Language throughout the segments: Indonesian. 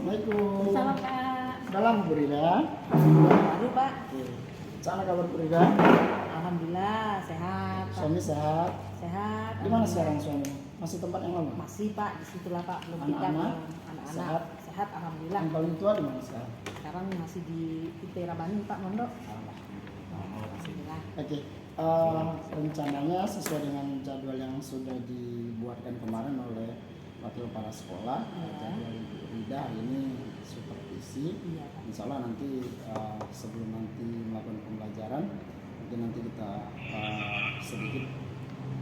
Assalamualaikum. Salam Kak. Udah lama Bu Rida? Baru Pak. Sana kabar Bu Rida? Alhamdulillah sehat. Pak. Suami sehat? Sehat. Di mana sekarang suami? Masih tempat yang lama? Masih Pak, disitulah Pak. Belum pindah. Anak-anak? Anak-anak Sehat? sehat alhamdulillah. Yang paling tua di mana sekarang? Sekarang masih di ITERA Bandung Pak Mondok. Alhamdulillah. Oke. Rencananya sesuai dengan jadwal yang sudah dibuatkan kemarin oleh wakil kepala sekolah, jadwal Bu Rida hari ini supervisi. Iya Pak. Insya Allah nanti sebelum nanti melakukan pembelajaran, mungkin nanti kita sedikit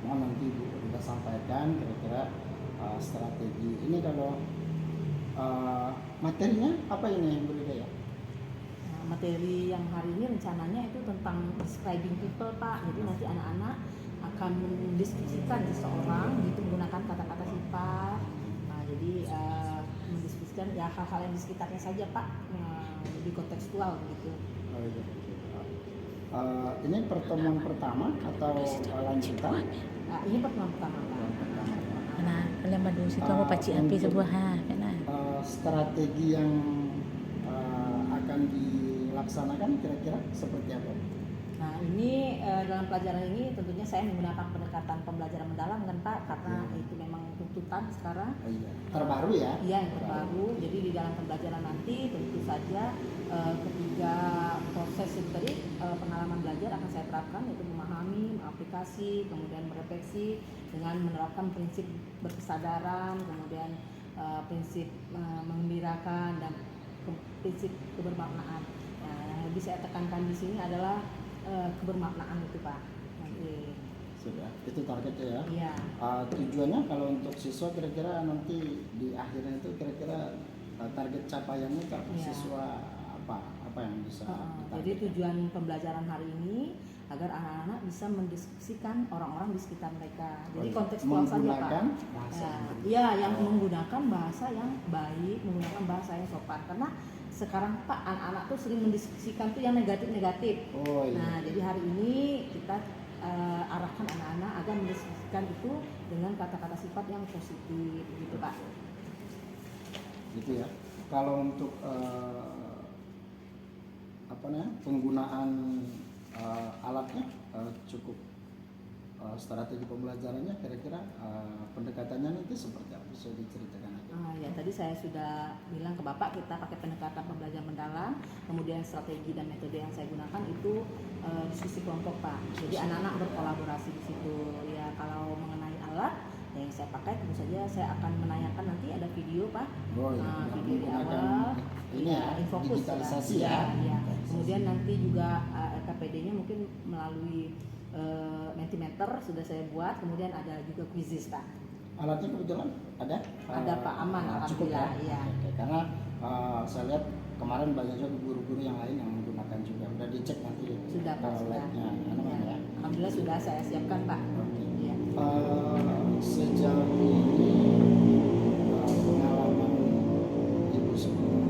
mohon nanti Bu Rida sampaikan kira-kira strategi ini. Kalau materinya apa ini Bu Rida ya? Materi yang hari ini rencananya itu tentang describing people Pak. Jadi nanti anak-anak akan mendiskusikan seseorang gitu menggunakan kata-kata sifat. Nah, jadi mendiskusikan ya hal-hal yang di sekitarnya saja Pak. Lebih kontekstual gitu. Oh, iya. Ini pertemuan pertama atau lanjutan? Ini pertemuan pertama Pak. Nah, kalian Bandung situ aku paci api sebuah karena strategi yang akan dilaksanakan kira-kira seperti apa? Nah ini dalam pelajaran ini tentunya saya menggunakan pendekatan pembelajaran mendalam kan Pak, karena itu memang tuntutan sekarang. Oh, iya. Terbaru ya? Iya yang terbaru. Jadi di dalam pembelajaran nanti tentu saja ketiga proses itu tadi pengalaman belajar akan saya terapkan, yaitu memahami, aplikasi, kemudian merefleksi dengan menerapkan prinsip berkesadaran, kemudian prinsip menggembirakan dan prinsip kebermaknaan. Nah, yang lebih saya tekankan di sini adalah kebermaknaan itu Pak. Nanti. Sudah, itu targetnya ya? Iya. Tujuannya kalau untuk siswa kira-kira nanti di akhirnya itu kira-kira target capaiannya Iya. siswa apa yang bisa Jadi tujuan pembelajaran hari ini agar anak-anak bisa mendiskusikan orang-orang di sekitar mereka. Jadi kontekstual saja Pak. Menggunakan bahasa Ya, yang menggunakan bahasa yang baik, menggunakan bahasa yang sopan. Karena sekarang Pak anak-anak tuh sering mendiskusikan tuh yang negatif-negatif. Oh, iya. Nah, jadi hari ini kita arahkan anak-anak agar mendiskusikan itu dengan kata-kata sifat yang positif, gitu Pak. Gitu ya. Kalau untuk penggunaan alatnya cukup strategi pembelajarannya kira-kira pendekatannya nanti seperti apa? Bisa diceritakan aja. Ya tadi saya sudah bilang ke Bapak kita pakai pendekatan pembelajaran mendalam, kemudian strategi dan metode yang saya gunakan itu diskusi kelompok Pak. Jadi anak-anak berkolaborasi di situ. Ya kalau mengenai alat yang saya pakai tentu saja saya akan menanyakan nanti ada video Pak. Oh, iya. Video di awal. Ini ya, infokus digitalisasi ya. ya. Kemudian nanti juga LKPD-nya mungkin melalui Mentimeter sudah saya buat, kemudian ada juga quizzes Pak. Alatnya kebetulan ada? Ada Pak, aman Cukup ya? alhamdulillah. Iya. Oke, karena saya lihat kemarin banyak juga guru-guru yang lain yang menggunakan juga. Udah dicek nanti Sudah Pak, sudah. lab-nya, ya. Alhamdulillah sudah saya siapkan Pak. Oke. Iya. Sejauh ini pengalaman Ibu sebelum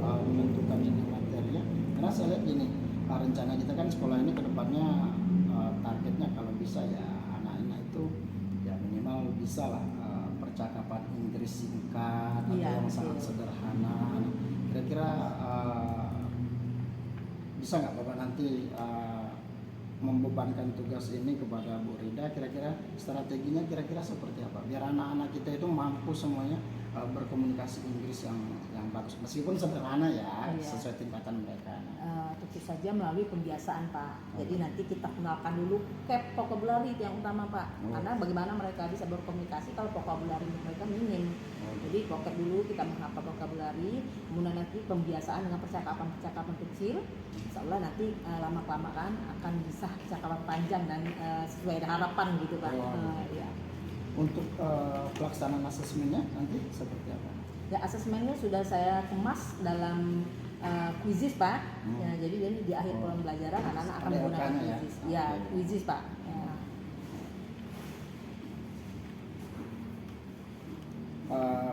menentukan ini materinya, karena saya lihat gini, rencana kita kan sekolah ini kedepannya targetnya kalau bisa ya anak-anak itu ya minimal bisa lah percakapan Inggris singkat atau Iya, yang sangat sederhana. Kira-kira bisa nggak Bapak nanti membebankan tugas ini kepada Bu Rida, kira-kira strateginya kira-kira seperti apa biar anak-anak kita itu mampu semuanya berkomunikasi Inggris yang bagus meskipun sederhana ya, Iya. sesuai tingkatan mereka. Tentu saja melalui pembiasaan Pak. Jadi nanti kita kenalkan dulu vocabulary itu yang utama Pak. Karena bagaimana mereka bisa berkomunikasi kalau vocabulary mereka minim. Jadi vocab dulu kita menghafal vocabulary, kemudian nanti pembiasaan dengan percakapan-percakapan kecil. Insya Allah nanti lama-kelamaan akan bisa percakapan panjang dan sesuai dengan harapan gitu Pak. Ya. Untuk pelaksanaan asesmennya nanti seperti apa? Ya asesmennya sudah saya kemas dalam quizzes Pak. Ya, jadi di akhir pembelajaran anak-anak akan Ada menggunakan LK-nya quizzes. ya? Ya, quizzes Pak. Ya.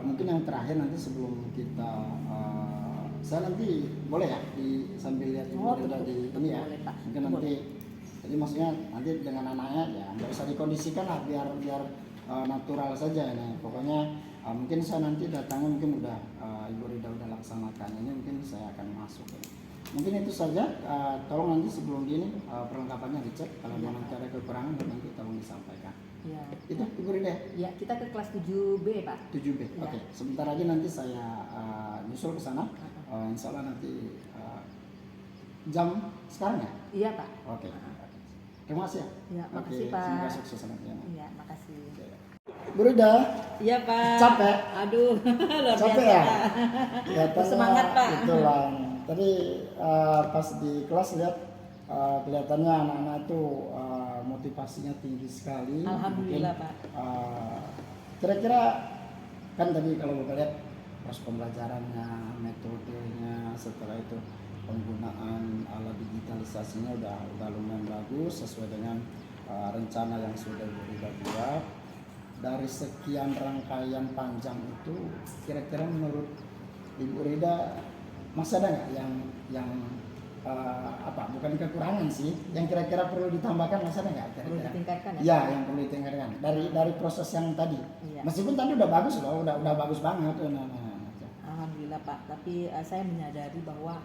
Mungkin yang terakhir nanti sebelum kita saya nanti boleh ya sambil lihat Ibu Rida di ini ya. Boleh, Pak. Mungkin nanti jadi maksudnya nanti dengan anaknya ya nggak usah dikondisikan lah biar natural saja. Nah pokoknya mungkin saya nanti datangnya mungkin udah Ibu Rida udah melaksanakan ini mungkin saya akan masuk ya. Mungkin itu saja. Tolong nanti sebelum ini perlengkapannya dicek. Kalau Iya. nanti ada kekurangan nanti tolong disampaikan. Ya. Itu Ibu Rida. Ya, kita ke kelas 7B, Pak. 7B. Iya. Oke. Sebentar lagi nanti saya nyusul ke sana. Insya Allah nanti jam sekarang ya. Iya, Pak. Oke. Terima kasih ya. Ya, Oke, makasih, Pak. semoga sukses nanti ya. Iya, makasih. Bu Rida, Iya, Pak. Capek? Aduh, luar capek biasa, ya? Pak. Kelihatannya Semangat, Pak. Itulah. Tadi pas di kelas lihat kelihatannya anak-anak itu motivasinya tinggi sekali. Alhamdulillah, Mungkin, Pak. Kira-kira kan tadi kalau Bapak lihat proses pembelajarannya, metodenya, setelah itu penggunaan alat digitalisasinya udah lumayan bagus sesuai dengan rencana yang sudah Ibu Rida buat. Dari sekian rangkaian panjang itu, kira-kira menurut Ibu Rida masih ada nggak yang bukan kekurangan sih, yang kira-kira perlu ditambahkan, masih ada nggak Perlu kira-kira? ditingkatkan ya? Ya, yang perlu ditingkatkan dari proses yang tadi. Iya. Meskipun tadi udah bagus loh, udah bagus banget. Alhamdulillah, Pak. Tapi saya menyadari bahwa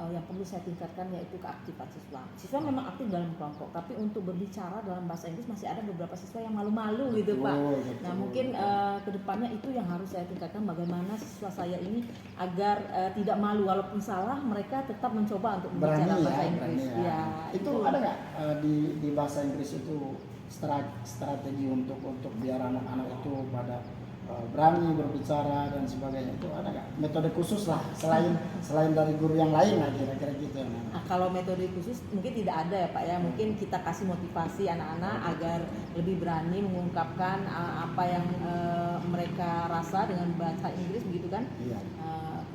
yang perlu saya tingkatkan yaitu keaktifan siswa. Siswa memang aktif dalam kelompok, tapi untuk berbicara dalam bahasa Inggris masih ada beberapa siswa yang malu-malu gitu, Pak. Betul. Nah, mungkin kedepannya itu yang harus saya tingkatkan, bagaimana siswa saya ini agar tidak malu walaupun salah, mereka tetap mencoba untuk berbicara bahasa Inggris. berani ya. Ya, Itu ada nggak di bahasa Inggris itu strategi untuk biar anak-anak itu pada berani berbicara dan sebagainya, itu ada nggak metode khusus lah selain dari guru yang lain lah, kira-kira gitu ya? Nah, kalau metode khusus mungkin tidak ada ya, Pak ya. Mungkin kita kasih motivasi anak-anak agar lebih berani mengungkapkan apa yang mereka rasa dengan bahasa Inggris begitu kan. Iya.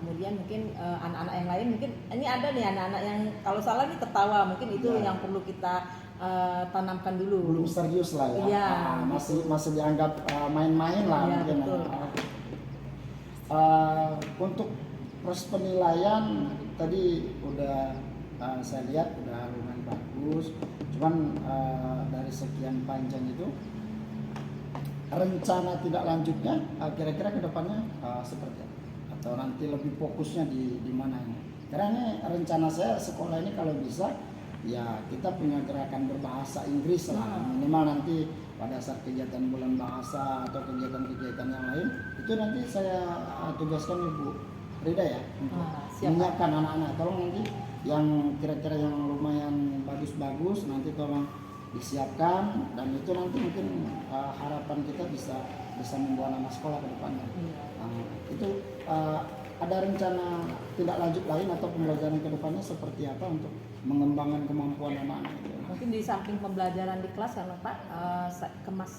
Kemudian mungkin anak-anak yang lain mungkin ini ada nih anak-anak yang kalau salah nih tertawa, mungkin itu Iya. yang perlu kita tanamkan dulu. Belum serius lah ya. Iya. Masih dianggap main-main lah Iya, mungkin. betul. Untuk proses penilaian tadi udah saya lihat udah lumayan bagus. Cuman dari sekian panjang itu rencana tidak lanjutnya kira-kira kedepannya seperti apa? Atau nanti lebih fokusnya di mana ini? Karena ini rencana saya sekolah ini kalau bisa ya kita punya gerakan berbahasa Inggris lah, minimal nanti pada saat kegiatan bulan bahasa atau kegiatan-kegiatan yang lain itu nanti saya tugaskan Ibu Rida ya untuk Siap, menyiapkan anak-anak. Tolong nanti yang kira-kira yang lumayan bagus-bagus nanti tolong disiapkan, dan itu nanti mungkin harapan kita bisa membawa nama sekolah ke depannya. Itu ada rencana tidak lanjut lain atau pembelajaran ke depannya seperti apa untuk mengembangkan kemampuan anak-anak itu? Mungkin di samping pembelajaran di kelas kan Pak,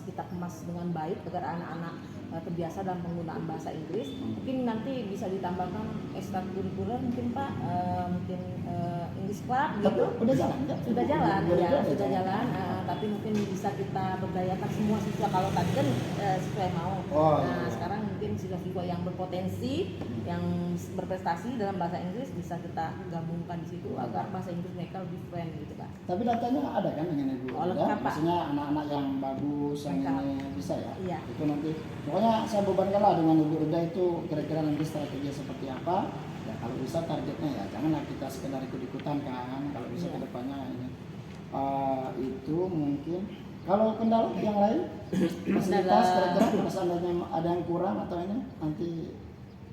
kita kemas dengan baik agar anak-anak terbiasa dalam penggunaan bahasa Inggris. Mungkin nanti bisa ditambahkan ekstrakurikuler mungkin Pak, mungkin English Club gitu. Udah jalan kan? Sudah jalan, ya sudah jalan. Tapi mungkin bisa kita berdayakan semua siswa. Kalau tadi kan siswa yang mau. Iya. Sekarang mungkin siswa-siswa yang berpotensi, yang berprestasi dalam bahasa Inggris bisa kita gabungkan di situ agar bahasa Inggris mereka lebih fluent gitu Pak. Tapi datanya ada kan dengan Ibu? Lengkap, Pak. Maksudnya anak-anak yang bagus, yang Lengkap. ini bisa ya? Iya. Itu nanti, pokoknya saya bebankan lah dengan Ibu Rida itu kira-kira nanti strategi seperti apa. Ya kalau bisa targetnya ya, janganlah kita sekedar ikut-ikutan kan. Kalau bisa Iya. ke depannya ini. Itu mungkin. Kalau kendala yang lain, fasilitas kira-kira seandainya ada yang kurang atau ini nanti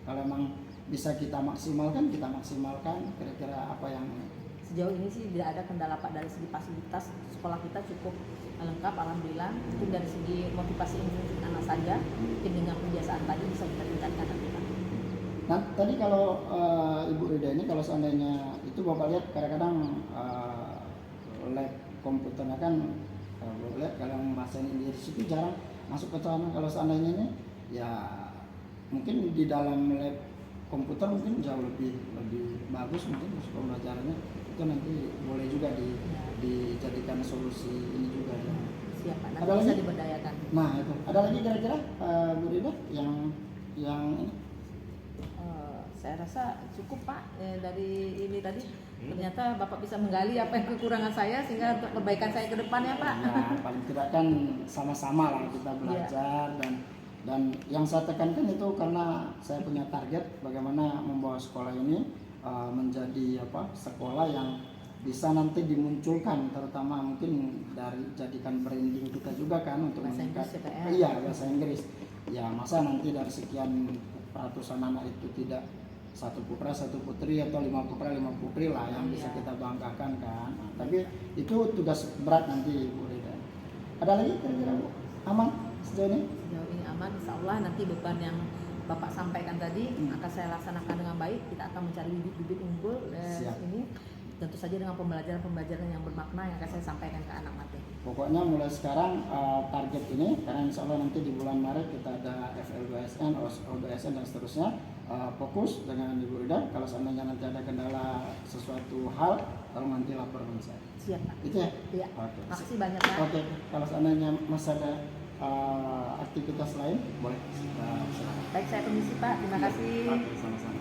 kalau memang bisa kita maksimalkan kira-kira apa yang Sejauh ini sih tidak ada kendala Pak, dari segi fasilitas sekolah kita cukup lengkap alhamdulillah. Mungkin dari segi motivasi intrinsik anak saja, mungkin dengan kebiasaan tadi bisa kita tingkatkan nanti Pak. Nah tadi kalau Ibu Rida ini kalau seandainya itu Bapak lihat kadang-kadang lab komputernya kan Bapak lihat kalau bahasa Inggris itu jarang masuk ke sana. Kalau seandainya ini ya mungkin di dalam lab komputer mungkin jauh lebih bagus mungkin pembelajarannya, itu nanti boleh juga dijadikan solusi ini juga ya. Siap Pak, Ada nanti bisa lagi? diberdayakan. Nah itu ada lagi kira-kira Bu Rida yang ini? Saya rasa cukup Pak, dari ini tadi ternyata Bapak bisa menggali apa yang kekurangan saya sehingga untuk perbaikan saya ke depannya Pak. Ya paling tidak kan sama-sama lah kita belajar dan Dan yang saya tekankan itu karena saya punya target bagaimana membawa sekolah ini menjadi sekolah yang bisa nanti dimunculkan, terutama mungkin dari jadikan branding kita juga kan untuk Bahasa meningkat. Inggris ya, Pak, ya? Iya, bahasa Inggris. Ya masa nanti dari sekian ratusan anak itu tidak satu putra satu putri atau 5 putra 5 putri lah yang bisa Iya. kita banggakan kan. Nah, tapi itu tugas berat nanti Bu Rida. Ada lagi kira-kira Bu? Aman sejauh ini? Sejauh ini aman, insya Allah nanti beban yang Bapak sampaikan tadi akan saya laksanakan dengan baik. Kita akan mencari bibit-bibit unggul dan Siap. ini tentu saja dengan pembelajaran-pembelajaran yang bermakna yang akan saya sampaikan ke anak nanti. Pokoknya mulai sekarang target ini, karena insya Allah nanti di bulan Maret kita ada FL2SN, OBSN dan seterusnya, fokus dengan Ibu Rida. Kalau seandainya nanti ada kendala sesuatu hal, tolong nanti laporkan saya. Siap, Pak. Itu ya? Iya. Oke. Makasih banyak, Pak. Oke, kalau seandainya masih ada aktivitas lain, boleh silakan. Baik, saya permisi, Pak. Terima kasih. Oke, sama-sama.